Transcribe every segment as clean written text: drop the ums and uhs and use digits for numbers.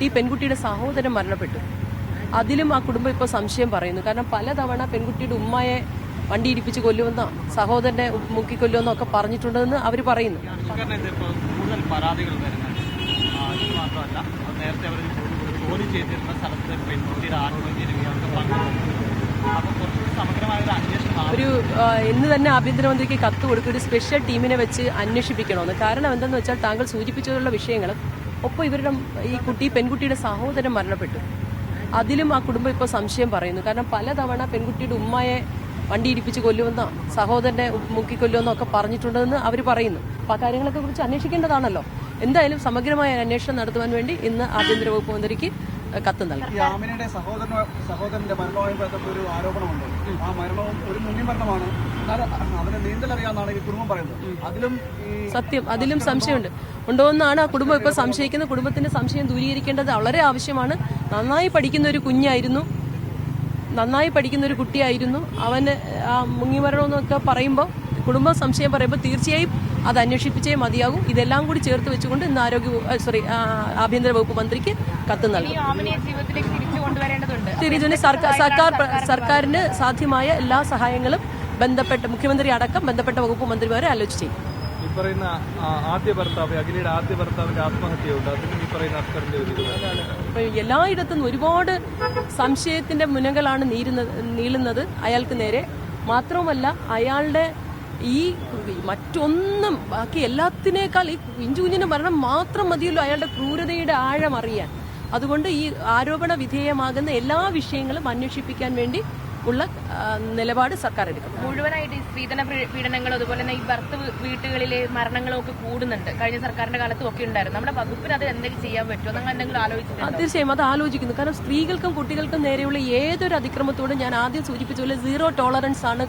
ഈ പെൺകുട്ടിയുടെ സഹോദരൻ മരണപ്പെട്ടു. അതിലും ആ കുടുംബം ഇപ്പോൾ സംശയം പറയുന്നു. കാരണം പലതവണ പെൺകുട്ടിയുടെ ഉമ്മയെ വണ്ടി ഇടിപ്പിച്ച് കൊല്ലുമെന്നോ സഹോദരനെ മുക്കിക്കൊല്ലുമെന്നോ ഒക്കെ പറഞ്ഞിട്ടുണ്ടെന്ന് അവർ പറയുന്നു. കൂടുതൽ പരാതികൾ വരുന്നത് മാത്രമല്ല, നേരത്തെ അവർ ജോലി ചെയ്തിരുന്ന സ്ഥലത്ത് പെൺകുട്ടിയുടെ ഒരു ഇന്ന് തന്നെ ആഭ്യന്തരമന്ത്രിക്ക് കത്ത് കൊടുക്കുക, ഒരു സ്പെഷ്യൽ ടീമിനെ വെച്ച് അന്വേഷിപ്പിക്കണമെന്ന്. കാരണം എന്തെന്ന് വെച്ചാൽ താങ്കൾ സൂചിപ്പിച്ചതുള്ള വിഷയങ്ങളും ഒപ്പം ഇവരുടെ ഈ പെൺകുട്ടിയുടെ സഹോദരൻ മരണപ്പെട്ടു. അതിലും ആ കുടുംബം ഇപ്പോൾ സംശയം പറയുന്നു. കാരണം പലതവണ പെൺകുട്ടിയുടെ ഉമ്മയെ വണ്ടി ഇടിപ്പിച്ച് കൊല്ലുമെന്നോ സഹോദരനെ മുക്കിക്കൊല്ലുമെന്നോ ഒക്കെ പറഞ്ഞിട്ടുണ്ടെന്ന് അവർ പറയുന്നു. അപ്പോൾ ആ കാര്യങ്ങളൊക്കെ കുറിച്ച് അന്വേഷിക്കേണ്ടതാണല്ലോ. എന്തായാലും സമഗ്രമായ അന്വേഷണം നടത്തുവാൻ വേണ്ടി ഇന്ന് ആഭ്യന്തര വകുപ്പ് മന്ത്രിക്ക് കത്ത് നൽകി. യാമിനയുടെ സഹോദരന്റെ മരണവുമായി ബന്ധപ്പെട്ട ഒരു ആരോപണമുണ്ട്. ആ മരണവും ഒരു മുങ്ങിമരണമാണ്. അവന് നീന്തലറിയാമെന്നാണ് ഈ കുടുംബം പറയുന്നത്. സത്യം, അതിലും സംശയമുണ്ട് ഉണ്ടോന്നാണ് ആ കുടുംബം ഇപ്പോൾ സംശയിക്കുന്നത്. കുടുംബത്തിന്റെ സംശയം ദൂരീകരിക്കേണ്ടത് വളരെ ആവശ്യമാണ്. നന്നായി പഠിക്കുന്ന ഒരു കുഞ്ഞായിരുന്നു, നന്നായി പഠിക്കുന്ന ഒരു കുട്ടിയായിരുന്നു. അവന് ആ മുങ്ങിമരണമെന്നൊക്കെ പറയുമ്പോൾ കുടുംബം സംശയം പറയുമ്പോൾ തീർച്ചയായും അത് അന്വേഷിപ്പിച്ചേ മതിയാകും. ഇതെല്ലാം കൂടി ചേർത്ത് വെച്ചുകൊണ്ട് ഇന്ന് ആഭ്യന്തര വകുപ്പ് മന്ത്രിക്ക് കത്ത് നൽകും. തിരിച്ചുകൊണ്ട് സർക്കാരിന് സാധ്യമായ എല്ലാ സഹായങ്ങളും ബന്ധപ്പെട്ട മുഖ്യമന്ത്രി അടക്കം ബന്ധപ്പെട്ട വകുപ്പ് മന്ത്രിമാരെ ആലോചിച്ച് ചെയ്യും. ഈ പറയുന്ന ആദ്യ ഭർത്താവ്, അഖിലയുടെ ആദ്യ ഭർത്താവിന്റെ ആത്മഹത്യയുണ്ട്. അതിന് ഈ പറയുന്ന അഫ്സറിന്റെ എല്ലായിടത്തും ഒരുപാട് സംശയത്തിന്റെ മുനകളാണ് നീളുന്നത് അയാൾക്ക് നേരെ. മാത്രവുമല്ല അയാളുടെ ഈ മറ്റൊന്നും ബാക്കി എല്ലാത്തിനേക്കാൾ ഈ കുഞ്ഞുകുഞ്ഞിന്റെ മരണം മാത്രം മതിയല്ലോ അയാളുടെ ക്രൂരതയുടെ ആഴം അറിയാൻ. അതുകൊണ്ട് ഈ ആരോപണ വിധേയമാകുന്ന എല്ലാ വിഷയങ്ങളും അന്വേഷിപ്പിക്കാൻ വേണ്ടി ഉള്ള നിലപാട് സർക്കാർ എടുക്കും. മുഴുവനായിട്ട് ഈ സ്ത്രീധന പീഡനങ്ങളും അതുപോലെ തന്നെ ഈ ഭർത്ത് വീട്ടുകളിലെ മരണങ്ങളും ഒക്കെ കൂടുന്നുണ്ട്. കഴിഞ്ഞ സർക്കാരിന്റെ കാലത്തും ഒക്കെ ഉണ്ടായിരുന്നു. നമ്മുടെ വകുപ്പിന് അത് എന്തെങ്കിലും ചെയ്യാൻ പറ്റുമോ? നിങ്ങൾ എന്തെങ്കിലും ആലോചിച്ചിട്ടുണ്ടോ? തീർച്ചയായും അത് ആലോചിക്കുന്നു. കാരണം സ്ത്രീകൾക്കും കുട്ടികൾക്കും നേരെയുള്ള ഏതൊരു അതിക്രമത്തോടും ഞാൻ ആദ്യം സൂചിപ്പിച്ച പോലെ 0 ടോളറൻസ് ആണ്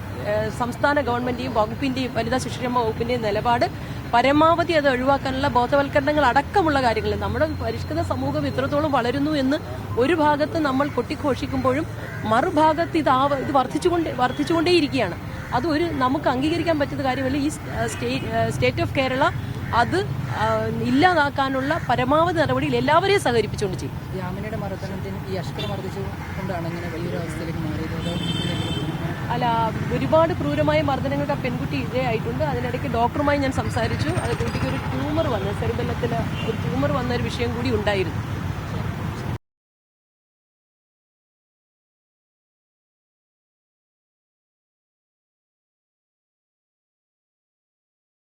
സംസ്ഥാന ഗവൺമെന്റിന്റെയും വകുപ്പിന്റെയും വനിതാ ശിശുക്ഷേമ വകുപ്പിന്റെയും നിലപാട്. പരമാവധി അത് ഒഴിവാക്കാനുള്ള ബോധവൽക്കരണങ്ങൾ അടക്കമുള്ള കാര്യങ്ങൾ നമ്മുടെ പരിഷ്കൃത സമൂഹം ഇത്രത്തോളം വളരുന്നു എന്ന് ഒരു ഭാഗത്ത് നമ്മൾ കൊട്ടിഘോഷിക്കുമ്പോഴും മറുഭാഗത്ത് ഇത് വർദ്ധിച്ചുകൊണ്ടേയിരിക്കുകയാണ്. അത് നമുക്ക് അംഗീകരിക്കാൻ പറ്റുന്ന കാര്യമല്ല. ഈ സ്റ്റേറ്റ് ഓഫ് കേരള അത് ഇല്ലാതാക്കാനുള്ള പരമാവധി നടപടിയിൽ എല്ലാവരെയും സഹകരിപ്പിച്ചുകൊണ്ട് ചെയ്യും. യാമിനയുടെ മർദ്ദനത്തിന് ഈ അഷ്കർ മർദ്ദിച്ചുകൊണ്ടാണ് ഇങ്ങനെ വലിയൊരു അവസ്ഥയിലേക്ക് മാറിയത്. അല്ല, ഒരുപാട് ക്രൂരമായ മർദ്ദനങ്ങൾക്ക് ആ പെൺകുട്ടി ഇരയായിട്ടുണ്ട്. അതിനിടയ്ക്ക് ഡോക്ടറുമായി ഞാൻ സംസാരിച്ചു. അത് കുട്ടിക്ക് ഒരു ട്യൂമർ വന്നു, സെറിബെല്ലത്തിൽ ഒരു ട്യൂമർ വന്ന ഒരു വിഷയം കൂടി ഉണ്ടായിരുന്നു.